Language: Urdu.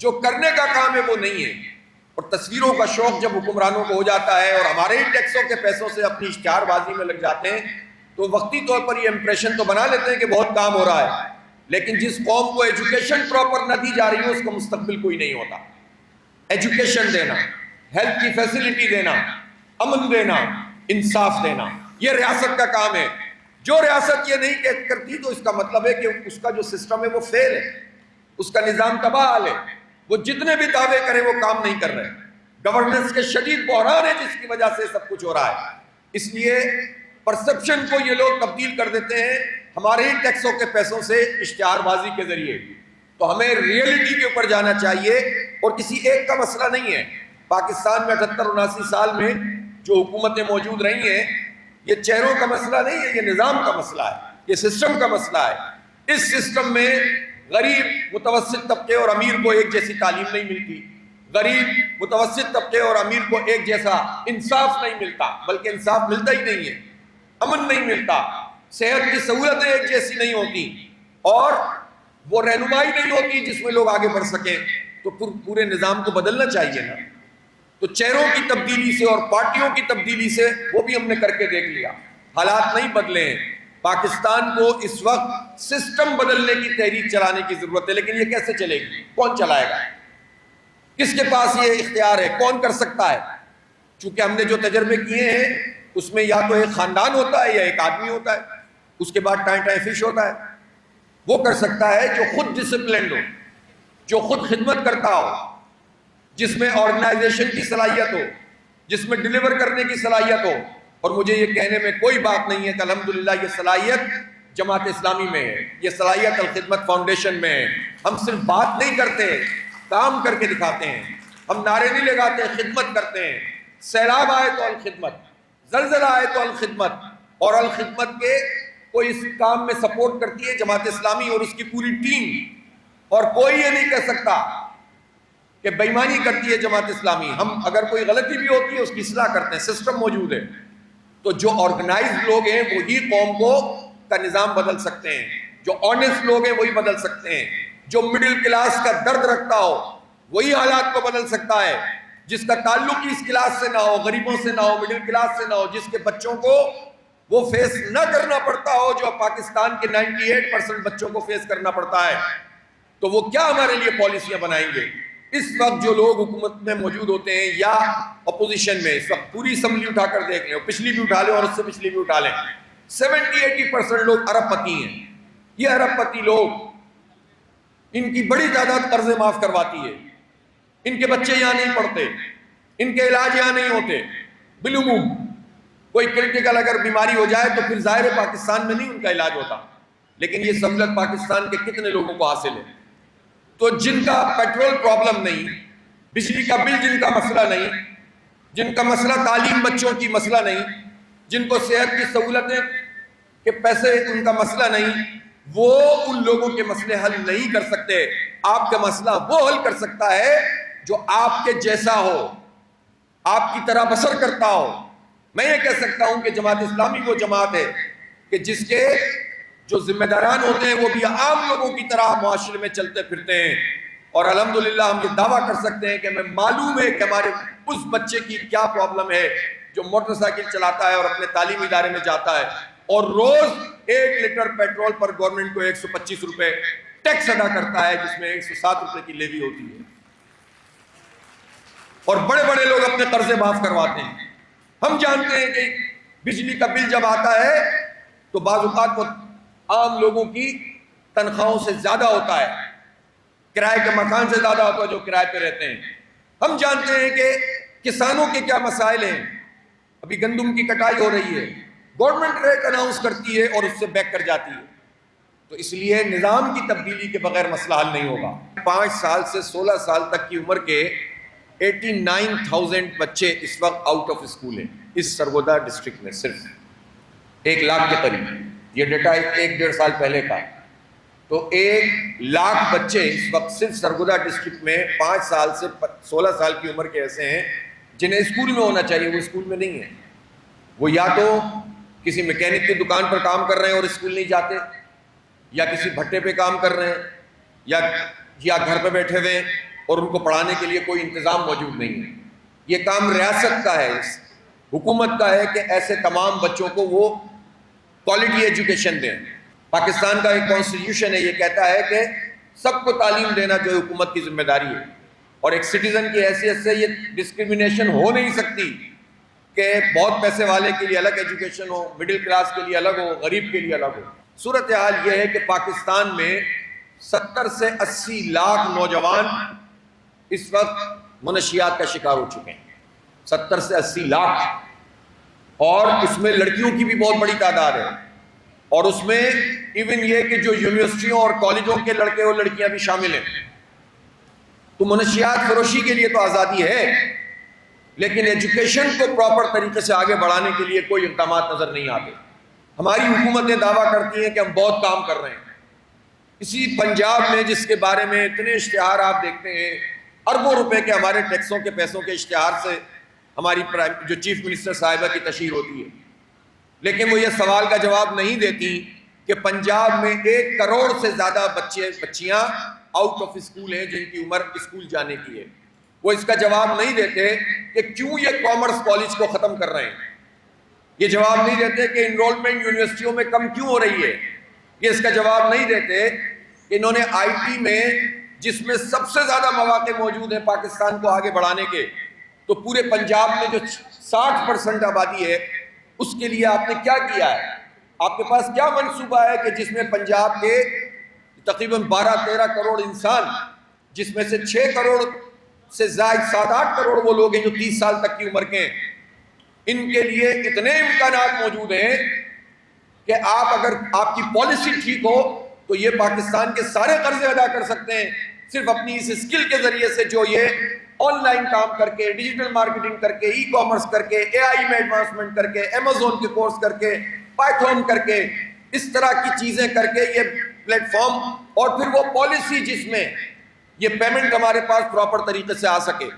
جو کرنے کا کام ہے وہ نہیں ہے. اور تصویروں کا شوق جب حکمرانوں کو ہو جاتا ہے اور ہمارے ہی ٹیکسوں کے پیسوں سے اپنی اشتہار بازی میں لگ جاتے ہیں تو وقتی طور پر یہ امپریشن تو بنا لیتے ہیں کہ بہت کام ہو رہا ہے، لیکن جس قوم کو ایجوکیشن پراپر نہ دی جا رہی ہے اس کو مستقبل کوئی نہیں ہوتا. ایجوکیشن دینا، ہیلتھ کی فیسلٹی دینا، امن دینا، انصاف دینا، یہ ریاست کا کام ہے. جو ریاست یہ نہیں کرتی تو اس کا مطلب ہے کہ اس کا جو سسٹم ہے وہ فیل ہے، اس کا نظام تباہ حال ہے. وہ جتنے بھی دعوے کریں وہ کام نہیں کر رہے. گورننس کے شدید بحران ہے جس کی وجہ سے سب کچھ ہو رہا ہے. اس لیے پرسپشن کو یہ لوگ تبدیل کر دیتے ہیں ہمارے ہی ٹیکسوں کے پیسوں سے اشتہار بازی کے ذریعے. تو ہمیں ریئلٹی کے اوپر جانا چاہیے اور کسی ایک کا مسئلہ نہیں ہے. پاکستان میں 78-79 سال میں جو حکومتیں موجود رہی ہیں یہ چہروں کا مسئلہ نہیں ہے، یہ نظام کا مسئلہ ہے، یہ سسٹم کا مسئلہ ہے. اس سسٹم میں غریب متوسط طبقے اور امیر کو ایک جیسی تعلیم نہیں ملتی، غریب متوسط طبقے اور امیر کو ایک جیسا انصاف نہیں ملتا، بلکہ انصاف ملتا ہی نہیں ہے، امن نہیں ملتا، صحت کی سہولتیں ایک جیسی نہیں ہوتی اور وہ رہنمائی نہیں ہوتی جس میں لوگ آگے بڑھ سکیں. تو پورے نظام کو بدلنا چاہیے نا. تو چہروں کی تبدیلی سے اور پارٹیوں کی تبدیلی سے وہ بھی ہم نے کر کے دیکھ لیا، حالات نہیں بدلے ہیں. پاکستان کو اس وقت سسٹم بدلنے کی تحریک چلانے کی ضرورت ہے، لیکن یہ کیسے چلے گی؟ کون چلائے گا؟ کس کے پاس یہ اختیار ہے؟ کون کر سکتا ہے؟ چونکہ ہم نے جو تجربے کیے ہیں اس میں یا تو ایک خاندان ہوتا ہے یا ایک آدمی ہوتا ہے، اس کے بعد ٹائیں فش ہوتا ہے. وہ کر سکتا ہے جو خود ڈسپلنڈ ہو، جو خود خدمت کرتا ہو، جس میں آرگنائزیشن کی صلاحیت ہو، جس میں ڈیلیور کرنے کی صلاحیت ہو. اور مجھے یہ کہنے میں کوئی بات نہیں ہے کہ الحمدللہ یہ صلاحیت جماعت اسلامی میں ہے، یہ صلاحیت الخدمت فاؤنڈیشن میں ہے. ہم صرف بات نہیں کرتے، کام کر کے دکھاتے ہیں. ہم نعرے نہیں لگاتے، خدمت کرتے ہیں. سیلاب آئے تو الخدمت، زلزلہ آئے تو الخدمت. اور الخدمت کے کوئی اس کام میں سپورٹ کرتی ہے جماعت اسلامی اور اس کی پوری ٹیم. اور کوئی یہ نہیں کہہ سکتا کہ بے ایمانی کرتی ہے جماعت اسلامی. ہم اگر کوئی غلطی بھی ہوتی ہے اس کی اصلاح کرتے ہیں، سسٹم موجود ہے. تو جو آرگنائزڈ لوگ ہیں وہی قوم کو کا نظام بدل سکتے ہیں، جو آنیسٹ لوگ ہیں وہی بدل سکتے ہیں، جو مڈل کلاس کا درد رکھتا ہو وہی حالات کو بدل سکتا ہے. جس کا تعلق ہی اس کلاس سے نہ ہو، غریبوں سے نہ ہو، مڈل کلاس سے نہ ہو، جس کے بچوں کو وہ فیس نہ کرنا پڑتا ہو جو پاکستان کے 98% بچوں کو فیس کرنا پڑتا ہے. تو وہ کیا ہمارے لیے پالیسیاں بنائیں گے؟ اس وقت جو لوگ حکومت میں موجود ہوتے ہیں یا اپوزیشن میں، اس وقت پوری اسمبلی اٹھا کر دیکھ لیں، پچھلی بھی اٹھا لیں اور اس سے پچھلی بھی اٹھا لیں، 70-80% لوگ ارب پتی ہیں. یہ ارب پتی لوگ، ان کی بڑی تعداد قرضے معاف کرواتی ہے، ان کے بچے یہاں نہیں پڑھتے، ان کے علاج یہاں نہیں ہوتے. بالعموم کوئی کرٹیکل اگر بیماری ہو جائے تو پھر ظاہر ہے پاکستان میں نہیں ان کا علاج ہوتا، لیکن یہ سہولت پاکستان کے کتنے لوگوں کو حاصل ہے. تو جن کا پیٹرول پرابلم نہیں، بجلی کا بل جن کا مسئلہ نہیں، جن کا مسئلہ تعلیم بچوں کی مسئلہ نہیں، جن کو صحت کی سہولتیں کے پیسے ان کا مسئلہ نہیں، وہ ان لوگوں کے مسئلے حل نہیں کر سکتے. آپ کا مسئلہ وہ حل کر سکتا ہے جو آپ کے جیسا ہو، آپ کی طرح بسر کرتا ہو. میں یہ کہہ سکتا ہوں کہ جماعت اسلامی وہ جماعت ہے کہ جس کے جو ذمہ داران ہوتے ہیں وہ بھی عام لوگوں کی طرح معاشرے میں چلتے پھرتے ہیں. اور الحمدللہ ہم یہ دعویٰ کر سکتے ہیں کہ ہمیں معلوم ہے کہ ہمارے اس بچے کی کیا پرابلم ہے جو موٹر سائیکل چلاتا ہے اور اپنے تعلیمی ادارے میں جاتا ہے اور روز 1 لیٹر پیٹرول پر گورنمنٹ کو 125 روپے ٹیکس ادا کرتا ہے، جس میں 107 روپے کی لیوی ہوتی ہے. اور بڑے بڑے لوگ اپنے قرضے معاف کرواتے ہیں. ہم جانتے ہیں کہ بجلی کا بل جب آتا ہے تو بعض اوقات وہ عام لوگوں کی تنخواہوں سے زیادہ ہوتا ہے، کرائے کے مکان سے زیادہ ہوتا ہے جو کرائے پہ رہتے ہیں. ہم جانتے ہیں کہ کسانوں کے کیا مسائل ہیں. ابھی گندم کی کٹائی ہو رہی ہے، گورنمنٹ ریٹ اناؤنس کرتی ہے اور اس سے بیک کر جاتی ہے. تو اس لیے نظام کی تبدیلی کے بغیر مسئلہ حل نہیں ہوگا. 5 سال سے 16 سال تک کی عمر کے 89,000 بچے اس وقت آؤٹ آف اسکول ہیں اس سرگودا ڈسٹرکٹ میں، صرف 1 لاکھ کے قریب. یہ ڈیٹا 1-1.5 سال پہلے کا. تو 1 لاکھ بچے اس وقت صرف سرگودا ڈسٹرکٹ میں 5 سال سے 16 سال کی عمر کے ایسے ہیں جنہیں اسکول میں ہونا چاہیے، وہ اسکول میں نہیں ہیں. وہ یا تو کسی میکینک کی دکان پر کام کر رہے ہیں اور اسکول نہیں جاتے، یا کسی بھٹے پہ کام کر رہے ہیں، یا گھر پہ بیٹھے ہوئے اور ان کو پڑھانے کے لیے کوئی انتظام موجود نہیں ہے. یہ کام ریاست کا ہے, حکومت کا ہے کہ ایسے تمام بچوں کو وہ کوالٹی ایجوکیشن دیں. پاکستان کا ایک کانسٹیٹیوشن ہے, یہ کہتا ہے کہ سب کو تعلیم دینا جو حکومت کی ذمہ داری ہے, اور ایک سٹیزن کی حیثیت سے یہ ڈسکریمنیشن ہو نہیں سکتی کہ بہت پیسے والے کے لیے الگ ایجوکیشن ہو, مڈل کلاس کے لیے الگ ہو, غریب کے لیے الگ ہو. صورتحال یہ ہے کہ پاکستان میں 70 سے 80 لاکھ نوجوان اس وقت منشیات کا شکار ہو چکے ہیں. 70 سے 80 لاکھ, اور اس میں لڑکیوں کی بھی بہت بڑی تعداد ہے, اور اس میں ایون یہ کہ جو یونیورسٹیوں اور کالجوں کے لڑکے اور لڑکیاں بھی شامل ہیں. تو منشیات فروشی کے لیے تو آزادی ہے, لیکن ایجوکیشن کو پراپر طریقے سے آگے بڑھانے کے لیے کوئی اقدامات نظر نہیں آتے. ہماری حکومتیں دعویٰ کرتی ہیں کہ ہم بہت کام کر رہے ہیں. اسی پنجاب میں جس کے بارے میں اتنے اشتہار آپ دیکھتے ہیں, اربوں روپے کے ہمارے ٹیکسوں کے پیسوں کے اشتہار سے ہماری جو چیف منسٹر صاحبہ کی تشہیر ہوتی ہے, لیکن وہ یہ سوال کا جواب نہیں دیتی کہ پنجاب میں 1 کروڑ سے زیادہ بچیاں آؤٹ آف اسکول ہیں جن کی عمر اسکول جانے کی ہے. وہ اس کا جواب نہیں دیتے کہ کیوں یہ کامرس کالج کو ختم کر رہے ہیں. یہ جواب نہیں دیتے کہ انرولمنٹ یونیورسٹیوں میں کم کیوں ہو رہی ہے. یہ اس کا جواب نہیں دیتے کہ انہوں نے آئی ٹی میں, جس میں سب سے زیادہ مواقع موجود ہیں پاکستان کو آگے بڑھانے کے, تو پورے پنجاب میں جو 60% آبادی ہے اس کے لیے آپ نے کیا کیا ہے؟ آپ کے پاس کیا منصوبہ ہے کہ جس میں پنجاب کے تقریباً 12-13 کروڑ انسان, جس میں سے 6 کروڑ سے زائد 7-8 کروڑ وہ لوگ ہیں جو 30 سال تک کی عمر کے ہیں, ان کے لیے اتنے امکانات موجود ہیں کہ آپ اگر آپ کی پالیسی ٹھیک ہو تو یہ پاکستان کے سارے قرضے ادا کر سکتے ہیں, صرف اپنی اس اسکل کے ذریعے سے جو یہ آن لائن کام کر کے, ڈیجیٹل مارکیٹنگ کر کے, ای کامرس کر کے, اے آئی میں ایڈوانسمنٹ کر کے, ایمیزون کے کورس کر کے, پائتھون کر کے, اس طرح کی چیزیں کر کے یہ پلیٹ فارم, اور پھر وہ پالیسی جس میں یہ پیمنٹ ہمارے پاس پراپر طریقے سے آ سکے.